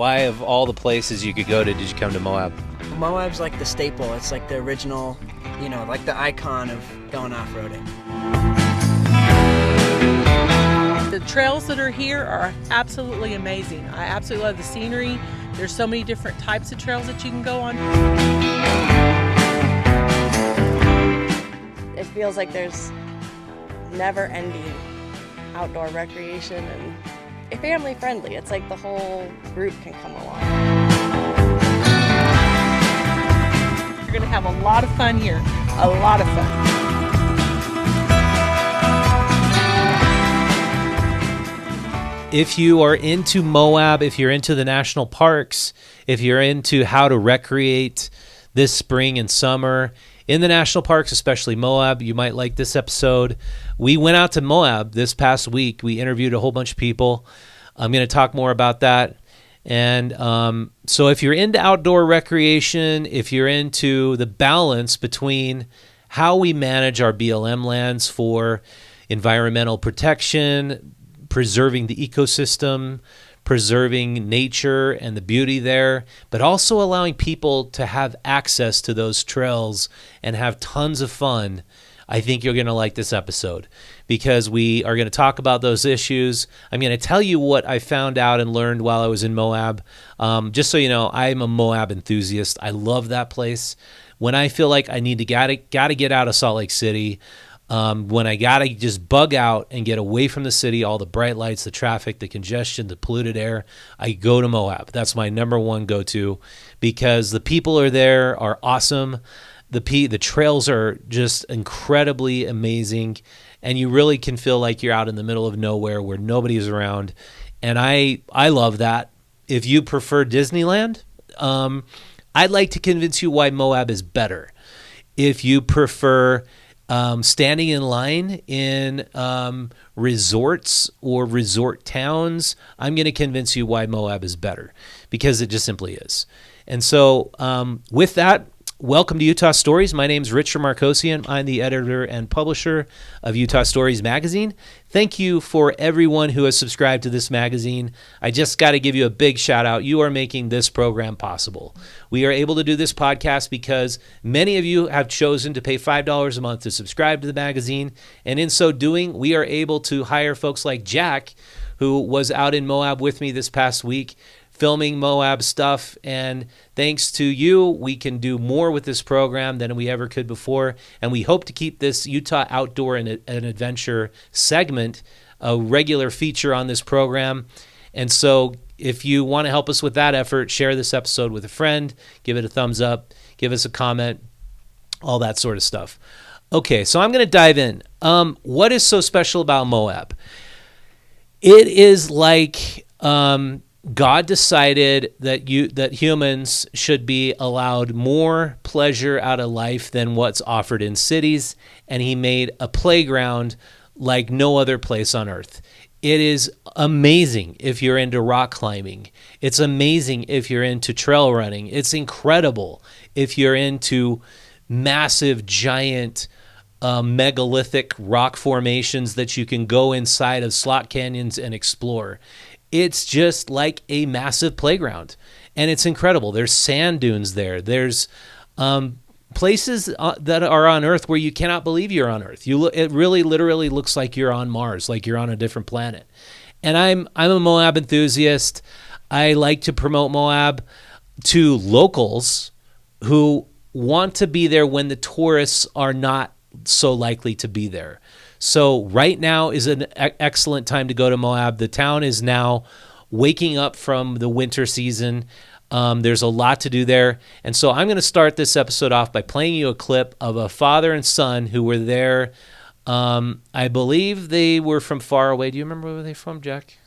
Why, of all the places you could go to, did you come to Moab? Moab's like the staple. It's like the original, like the icon of going off-roading. The trails that are here are absolutely amazing. I absolutely love the scenery. There's so many different types of trails that you can go on. It feels like there's never-ending outdoor recreation, and it's family friendly. It's like the whole group can come along. You're going to have a lot of fun here, a lot of fun. If you are into Moab, if you're into the national parks, if you're into how to recreate this spring and summer in the national parks, especially Moab, you might like this episode. We went out to Moab this past week. We interviewed a whole bunch of people. I'm going to talk more about that. And so if you're into outdoor recreation, if you're into the balance between how we manage our BLM lands for environmental protection, preserving the ecosystem, preserving nature and the beauty there, but also allowing people to have access to those trails and have tons of fun, I think you're going to like this episode because we are going to talk about those issues. I'm going to tell you what I found out and learned while I was in Moab. Just so you know, I'm a Moab enthusiast. I love that place. When I feel like I need to gotta get out of Salt Lake City, when I got to just bug out and get away from the city, all the bright lights, the traffic, the congestion, the polluted air, I go to Moab. That's my number one go-to because the people are there are awesome. The trails are just incredibly amazing, and you really can feel like you're out in the middle of nowhere where nobody is around, and I love that. If you prefer Disneyland, I'd like to convince you why Moab is better. If you prefer standing in line in resorts or resort towns, I'm going to convince you why Moab is better because it just simply is. And so with that, welcome to Utah Stories. My name is Richard Marcosian. I'm the editor and publisher of Utah Stories magazine. Thank you for everyone who has subscribed to this magazine. I just got to give you a big shout out. You are making this program possible. We are able to do this podcast because many of you have chosen to pay $5 a month to subscribe to the magazine. And in so doing, we are able to hire folks like Jack, who was out in Moab with me this past week, filming Moab stuff, and thanks to you, we can do more with this program than we ever could before, and we hope to keep this Utah Outdoor and Adventure segment a regular feature on this program. And so if you want to help us with that effort, share this episode with a friend, give it a thumbs up, give us a comment, all that sort of stuff. Okay, so I'm going to dive in. What is so special about Moab? It is like God decided that humans should be allowed more pleasure out of life than what's offered in cities, and he made a playground like no other place on earth. It is amazing if you're into rock climbing. It's amazing if you're into trail running. It's incredible if you're into massive, giant, megalithic rock formations that you can go inside of slot canyons and explore. It's just like a massive playground, and it's incredible. There's sand dunes there. There's places that are on Earth where you cannot believe you're on Earth. It really literally looks like you're on Mars, like you're on a different planet. And I'm a Moab enthusiast. I like to promote Moab to locals who want to be there when the tourists are not so likely to be there. So right now is an excellent time to go to Moab. The town is now waking up from the winter season. There's a lot to do there. And so I'm going to start this episode off by playing you a clip of a father and son who were there. I believe they were from far away. Do you remember where they're from, Jack?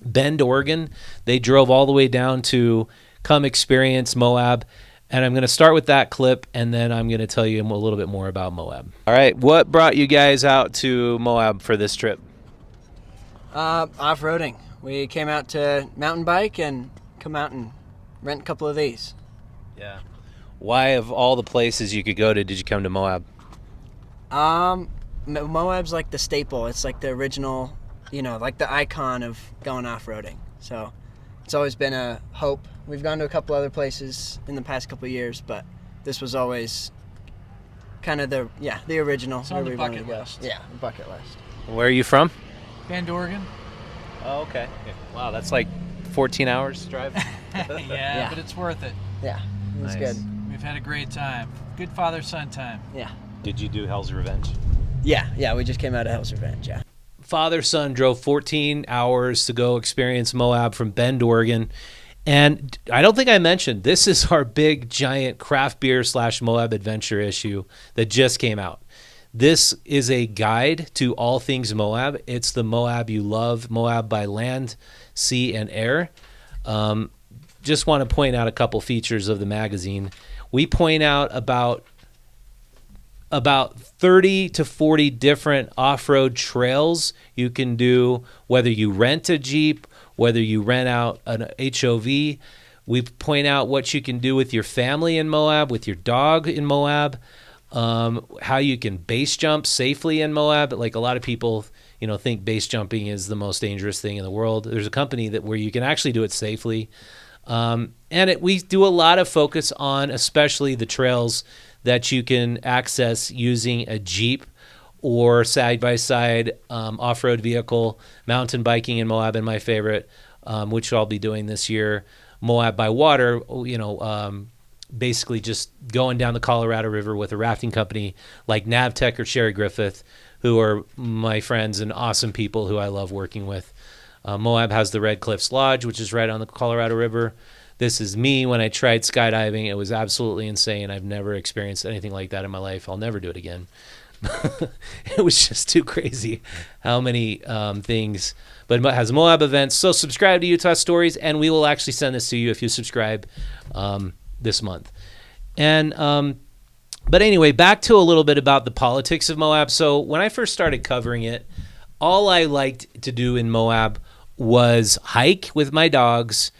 Bend, Oregon. They drove all the way down to come experience Moab. And I'm going to start with that clip, and then I'm going to tell you a little bit more about Moab. All right, what brought you guys out to Moab for this trip? Off-roading. We came out to mountain bike and come out and rent a couple of these. Yeah. Why, of all the places you could go to, did you come to Moab? Moab's like the staple. It's like the original, like the icon of going off-roading. So it's always been a hope. We've gone to a couple other places in the past couple of years, but this was always kind of the original. It's on the bucket list. Yeah, bucket list. Where are you from? Bend, Oregon. Oh, okay. Wow, that's like 14 hours drive. Yeah, but it's worth it. Yeah, it was Nice. good. We've had a great time. Good father-son time. Yeah. Did you do Hell's Revenge? Yeah, we just came out of Hell's Revenge, yeah. Father-son drove 14 hours to go experience Moab from Bend, Oregon. And I don't think I mentioned, this is our big, giant craft beer / Moab Adventure issue that just came out. This is a guide to all things Moab. It's the Moab You Love, Moab by land, sea, and air. Just want to point out a couple features of the magazine. We point out about 30 to 40 different off-road trails you can do, whether you rent a Jeep, whether you rent out an HOV. We point out what you can do with your family in Moab, with your dog in Moab, how you can base jump safely in Moab. Like a lot of people, think base jumping is the most dangerous thing in the world. There's a company where you can actually do it safely. We do a lot of focus on especially the trails that you can access using a Jeep or side-by-side off-road vehicle. Mountain biking in Moab, and my favorite, which I'll be doing this year, Moab by water, basically just going down the Colorado River with a rafting company like Navtech or Sherry Griffith, who are my friends and awesome people who I love working with. Moab has the Red Cliffs Lodge, which is right on the Colorado River. This is me when I tried skydiving. It was absolutely insane. I've never experienced anything like that in my life. I'll never do it again. It was just too crazy how many things. But it has Moab events. So subscribe to Utah Stories, and we will actually send this to you if you subscribe this month. But anyway, back to a little bit about the politics of Moab. So when I first started covering it, all I liked to do in Moab was hike with my dogs,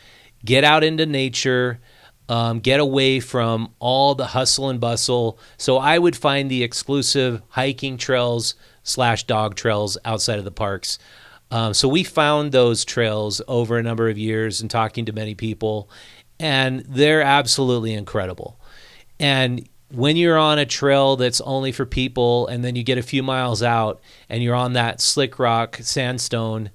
get out into nature, get away from all the hustle and bustle. So I would find the exclusive hiking trails / dog trails outside of the parks. So we found those trails over a number of years and talking to many people, and they're absolutely incredible. And when you're on a trail that's only for people and then you get a few miles out and you're on that slick rock sandstone,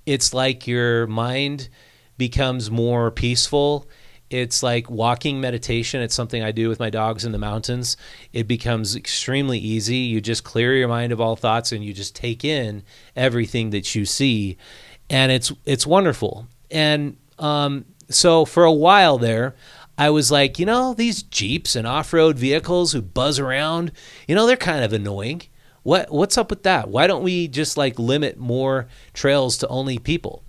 it's like your mind becomes more peaceful. It's like walking meditation. It's something I do with my dogs in the mountains. It becomes extremely easy. You just clear your mind of all thoughts and you just take in everything that you see. And it's wonderful. And so for a while there, I was like, these Jeeps and off-road vehicles who buzz around, they're kind of annoying. What's up with that? Why don't we just limit more trails to only people?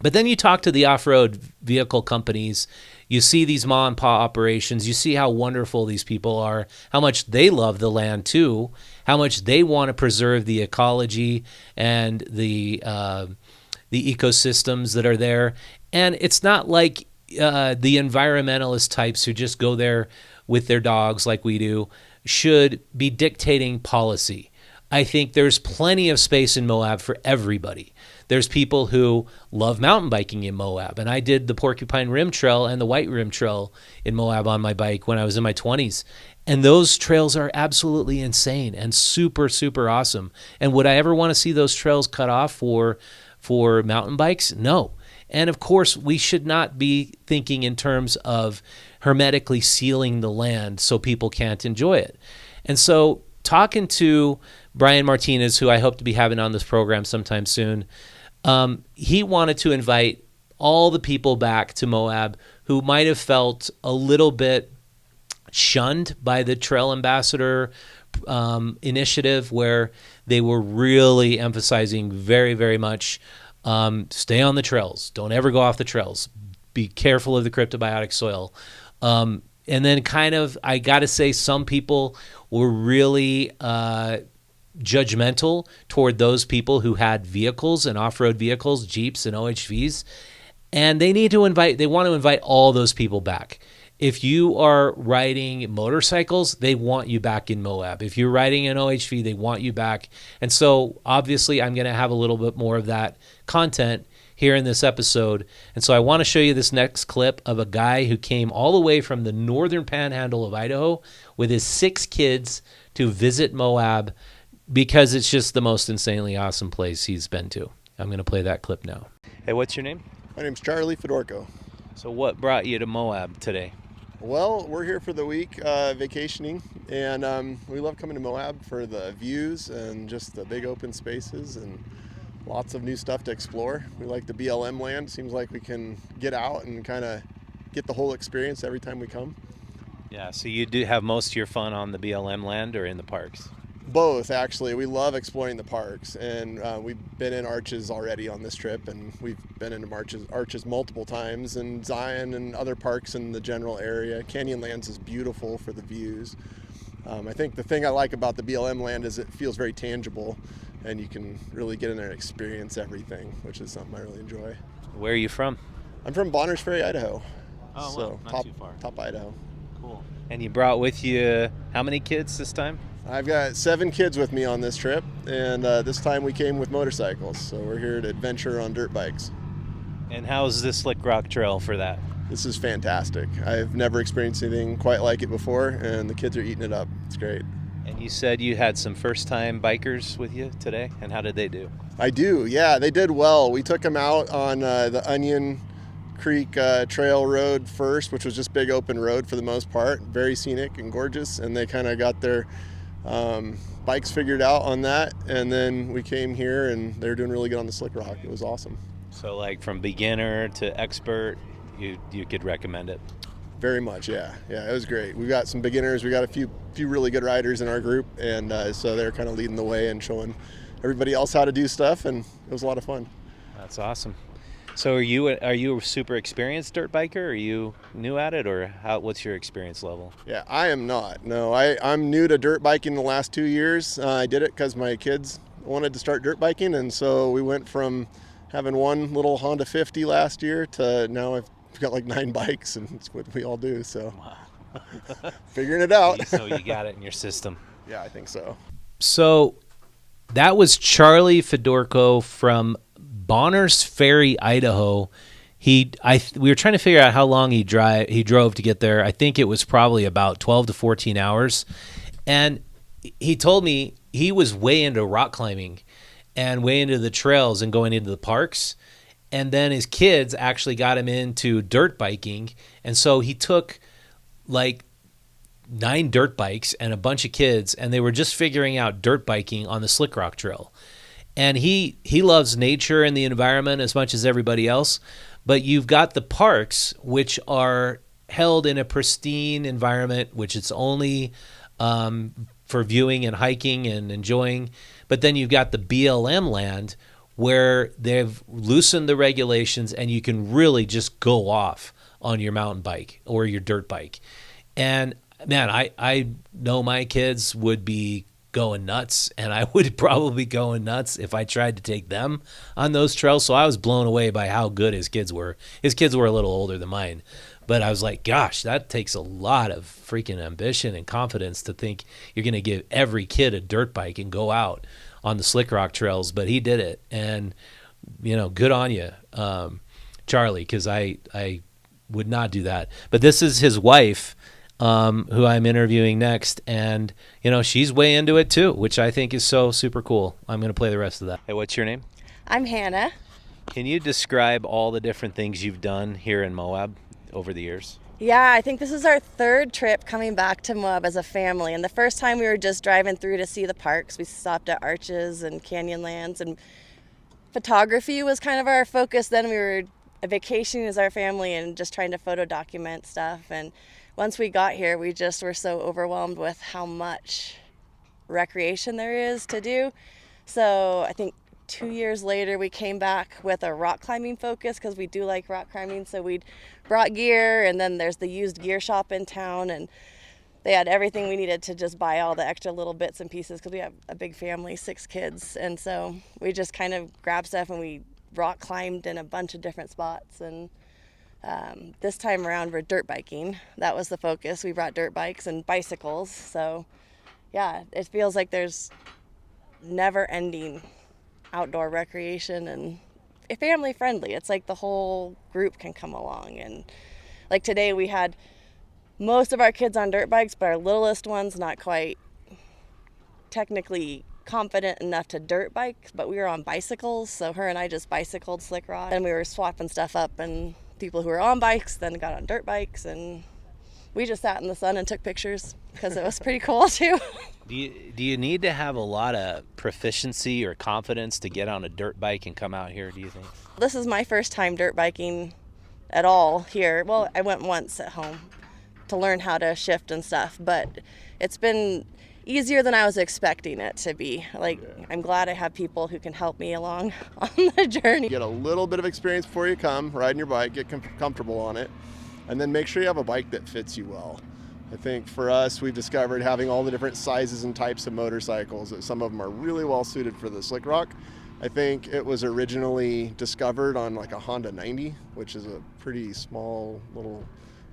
But then you talk to the off-road vehicle companies, you see these mom and pop operations, you see how wonderful these people are, how much they love the land too, how much they want to preserve the ecology and the ecosystems that are there. And it's not like the environmentalist types who just go there with their dogs like we do should be dictating policy. I think there's plenty of space in Moab for everybody. There's people who love mountain biking in Moab, and I did the Porcupine Rim Trail and the White Rim Trail in Moab on my bike when I was in my 20s. And those trails are absolutely insane and super, super awesome. And would I ever want to see those trails cut off for mountain bikes? No. And of course, we should not be thinking in terms of hermetically sealing the land so people can't enjoy it. And so talking to Brian Martinez, who I hope to be having on this program sometime soon, he wanted to invite all the people back to Moab who might have felt a little bit shunned by the Trail Ambassador initiative, where they were really emphasizing very, very much stay on the trails. Don't ever go off the trails. Be careful of the cryptobiotic soil. And then I got to say, some people were really judgmental toward those people who had vehicles and off-road vehicles, Jeeps and OHVs. And they want to invite all those people back. If you are riding motorcycles, they want you back in Moab. If you're riding an OHV, they want you back. And so obviously I'm going to have a little bit more of that content here in this episode. And so I want to show you this next clip of a guy who came all the way from the northern panhandle of Idaho with his 6 kids to visit Moab because it's just the most insanely awesome place he's been to. I'm going to play that clip now. Hey, what's your name? My name's Charlie Fedorko. So what brought you to Moab today? Well, we're here for the week vacationing, and we love coming to Moab for the views and just the big open spaces and lots of new stuff to explore. We like the BLM land. Seems like we can get out and kind of get the whole experience every time we come. Yeah, so you do have most of your fun on the BLM land or in the parks? Both, actually. We love exploring the parks, and we've been in Arches already on this trip, and we've been into Arches multiple times, and Zion and other parks in the general area. Canyonlands is beautiful for the views. I think the thing I like about the BLM land is it feels very tangible, and you can really get in there and experience everything, which is something I really enjoy. Where are you from? I'm from Bonners Ferry, Idaho. Oh, so well, not too far. Top Idaho. Cool. And you brought with you how many kids this time? I've got 7 kids with me on this trip, and this time we came with motorcycles, so we're here to adventure on dirt bikes. And how's this Slick Rock Trail for that? This is fantastic. I've never experienced anything quite like it before, and the kids are eating it up. It's great. And you said you had some first-time bikers with you today, and how did they do? I do, yeah, they did well. We took them out on the Onion Creek Trail Road first, which was just big open road for the most part, very scenic and gorgeous, and they kind of got their bikes figured out on that, and then we came here and they were doing really good on the Slick Rock. It was awesome. So like from beginner to expert, you could recommend it? Very much, yeah, it was great. We got some beginners, we got a few really good riders in our group, and so they're kind of leading the way and showing everybody else how to do stuff, and it was a lot of fun. That's awesome. So are you a super experienced dirt biker? Are you new at it, or what's your experience level? Yeah, I am not. No, I'm new to dirt biking the last 2 years. I did it because my kids wanted to start dirt biking, and so we went from having one little Honda 50 last year to now I've got like 9 bikes, and it's what we all do. So wow. Figuring it out. So you got it in your system. Yeah, I think so. So that was Charlie Fedorko from Bonners Ferry, Idaho. We were trying to figure out how long he drove to get there. I think it was probably about 12 to 14 hours. And he told me he was way into rock climbing and way into the trails and going into the parks. And then his kids actually got him into dirt biking. And so he took like 9 dirt bikes and a bunch of kids, and they were just figuring out dirt biking on the Slick Rock Trail. And he loves nature and the environment as much as everybody else. But you've got the parks, which are held in a pristine environment, which it's only for viewing and hiking and enjoying. But then you've got the BLM land, where they've loosened the regulations and you can really just go off on your mountain bike or your dirt bike. And man, I know my kids would be going nuts, and I would probably be going nuts if I tried to take them on those trails. So I was blown away by how good his kids were. His kids were a little older than mine, but I was like, gosh, that takes a lot of freaking ambition and confidence to think you're going to give every kid a dirt bike and go out on the Slick Rock trails. But he did it, and good on you, Charlie, because I would not do that. But this is his wife, who I'm interviewing next, and she's way into it too, which I think is so super cool. I'm going to play the rest of that. Hey, what's your name? I'm Hannah. Can you describe all the different things you've done here in Moab over the years? Yeah, I think this is our 3rd trip coming back to Moab as a family. And the first time we were just driving through to see the parks. We stopped at Arches and Canyonlands, and photography was kind of our focus. Then we were vacationing as our family and just trying to photo document stuff. And once we got here, we just were so overwhelmed with how much recreation there is to do. So I think 2 years later, we came back with a rock climbing focus because we do like rock climbing. So we brought gear, and then there's the used gear shop in town, and they had everything we needed to just buy all the extra little bits and pieces because we have a big family, 6 kids. And so we just kind of grabbed stuff and we rock climbed in a bunch of different spots. And this time around, we're dirt biking. That was the focus. We brought dirt bikes and bicycles. So yeah, it feels like there's never ending outdoor recreation and family friendly. It's like the whole group can come along. And like today we had most of our kids on dirt bikes, but our littlest one's not quite technically confident enough to dirt bike, but we were on bicycles, so her and I just bicycled Slick Rock, and we were swapping stuff up, and people who were on bikes then got on dirt bikes, and we just sat in the sun and took pictures because it was pretty cool too. Do you need to have a lot of proficiency or confidence to get on a dirt bike and come out here, do you think? This is my first time dirt biking at all here. Well, I went once at home to learn how to shift and stuff, but it's been easier than I was expecting it to be. Like, I'm glad I have people who can help me along on the journey. Get a little bit of experience before you come, riding your bike, get comfortable on it, and then make sure you have a bike that fits you well. I think for us, we discovered having all the different sizes and types of motorcycles, that some of them are really well suited for the Slick Rock. I think it was originally discovered on like a Honda 90, which is a pretty small little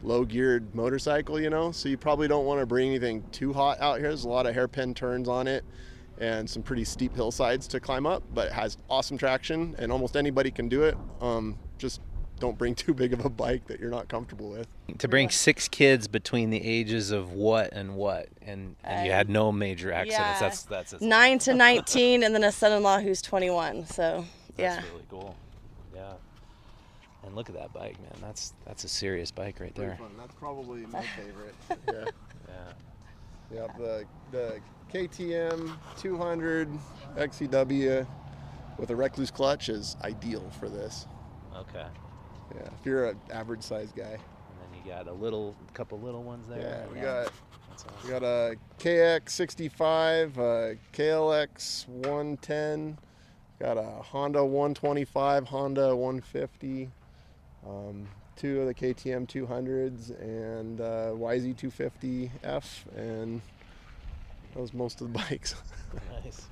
low-geared motorcycle, you know, so you probably don't want to bring anything too hot out here. There's a lot of hairpin turns on it and some pretty steep hillsides to climb up, but it has awesome traction and almost anybody can do it. Just don't bring too big of a bike that you're not comfortable with. To bring 6 kids between the ages of what, and you had no major accidents. Yeah, That's 9 to 19, and then a son-in-law who's 21. So yeah, that's really cool. Yeah. And look at that bike, man. That's a serious bike right there. Fun. That's probably my favorite. Yeah. Yeah. The KTM 200 XCW with a recluse clutch is ideal for this. Okay. Yeah. If you're an average size guy. And then you got couple little ones there. Yeah. That's awesome. We got a KX65, a KLX 110, got a Honda 125, Honda 150. 2 of the KTM 200s and YZ250F, and that was most of the bikes. Nice.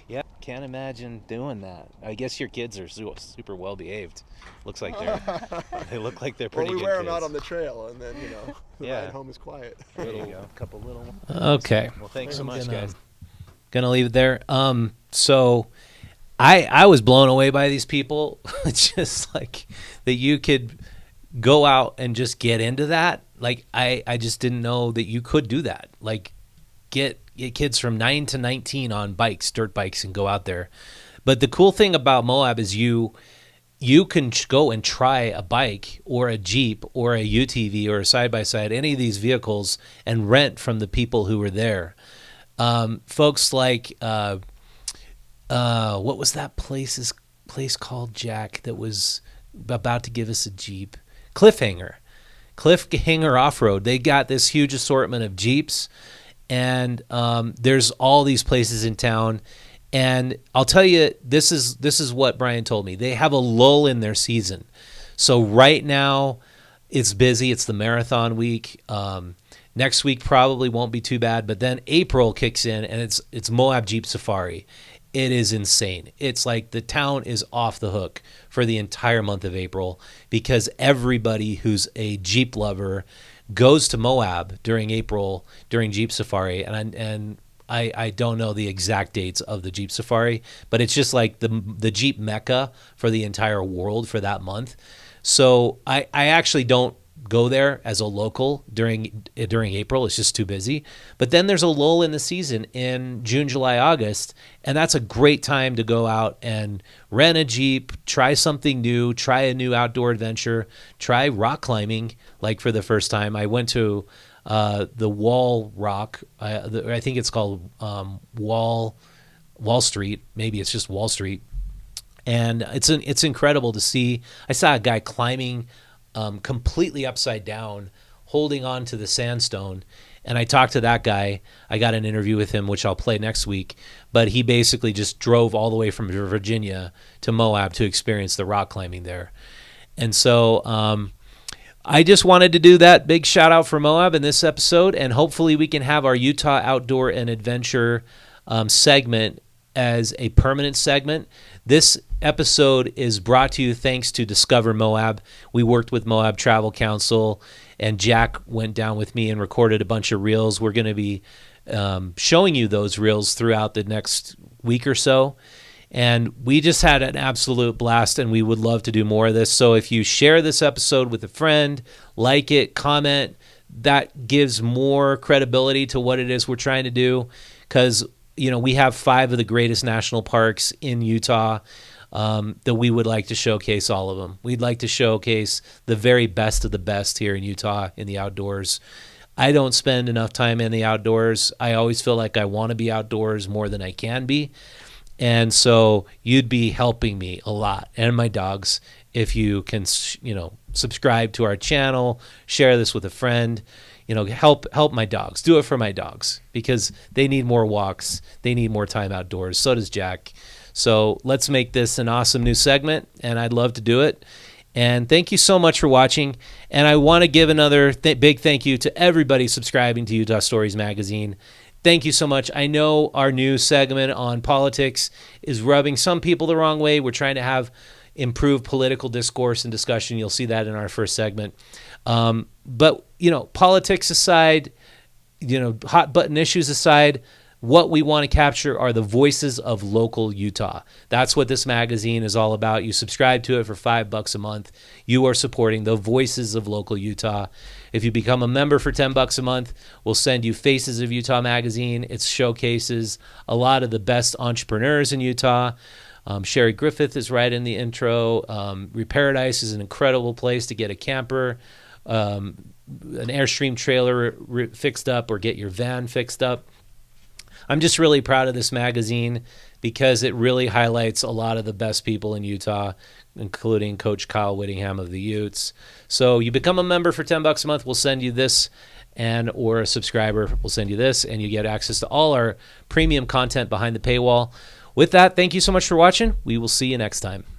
Yeah, can't imagine doing that. I guess your kids are super well behaved. Looks like they look like they're pretty well, we good wear kids. them out on the trail, and then the ride home is quiet. There you go. A couple little ones. Okay. Well, thanks so much, guys. Gonna leave it there. So I was blown away by these people. It's just like that you could go out and just get into that. Like I just didn't know that you could do that. Like get kids from 9 to 19 on bikes, dirt bikes, and go out there. But the cool thing about Moab is you can go and try a bike or a Jeep or a UTV or a side-by-side, any of these vehicles, and rent from the people who were there. Folks like what was that place called, Jack, that was about to give us a Jeep? Cliffhanger Off-Road. They got this huge assortment of Jeeps, and there's all these places in town. And I'll tell you, this is what Brian told me. They have a lull in their season. So right now it's busy. It's the marathon week. Next week probably won't be too bad, but then April kicks in, and it's Moab Jeep Safari. It is insane. It's like the town is off the hook for the entire month of April because everybody who's a Jeep lover goes to Moab during April, during Jeep Safari. And I don't know the exact dates of the Jeep Safari, but it's just like the Jeep Mecca for the entire world for that month. So I actually don't go there as a local during April. It's just too busy. But then there's a lull in the season in June, July, August, and that's a great time to go out and rent a Jeep, try something new, try a new outdoor adventure, try rock climbing. Like for the first time, I went to the Wall Rock. I think it's called Wall Street. Maybe it's just Wall Street. And it's incredible to see. I saw a guy climbing completely upside down, holding on to the sandstone. And I talked to that guy. I got an interview with him, which I'll play next week. But he basically just drove all the way from Virginia to Moab to experience the rock climbing there. And so I just wanted to do that big shout out for Moab in this episode. And hopefully we can have our Utah Outdoor and Adventure segment as a permanent segment. This episode is brought to you thanks to Discover Moab. We worked with Moab Travel Council, and Jack went down with me and recorded a bunch of reels. We're going to be showing you those reels throughout the next week or so. And we just had an absolute blast, and we would love to do more of this. So if you share this episode with a friend, like it, comment, that gives more credibility to what it is we're trying to do. Because, we have 5 of the greatest national parks in Utah that we would like to showcase all of them. We'd like to showcase the very best of the best here in Utah in the outdoors. I don't spend enough time in the outdoors. I always feel like I want to be outdoors more than I can be. And so you'd be helping me a lot, and my dogs, if you can, subscribe to our channel, share this with a friend, help my dogs. Do it for my dogs, because they need more walks. They need more time outdoors. So does Jack. So let's make this an awesome new segment, and I'd love to do it. And thank you so much for watching. And I want to give another big thank you to everybody subscribing to Utah Stories Magazine. Thank you so much. I know our new segment on politics is rubbing some people the wrong way. We're trying to have improved political discourse and discussion. You'll see that in our first segment. But, politics aside, hot button issues aside, what we want to capture are the voices of local Utah. That's what this magazine is all about. You subscribe to it for $5 a month. You are supporting the voices of local Utah. If you become a member for $10 a month, we'll send you Faces of Utah magazine. It showcases a lot of the best entrepreneurs in Utah. Sherry Griffith is right in the intro. Reparadise is an incredible place to get a camper, an Airstream trailer fixed up, or get your van fixed up. I'm just really proud of this magazine because it really highlights a lot of the best people in Utah, including Coach Kyle Whittingham of the Utes. So you become a member for $10 a month, we'll send you this, or a subscriber, we'll send you this, and you get access to all our premium content behind the paywall. With that, thank you so much for watching. We will see you next time.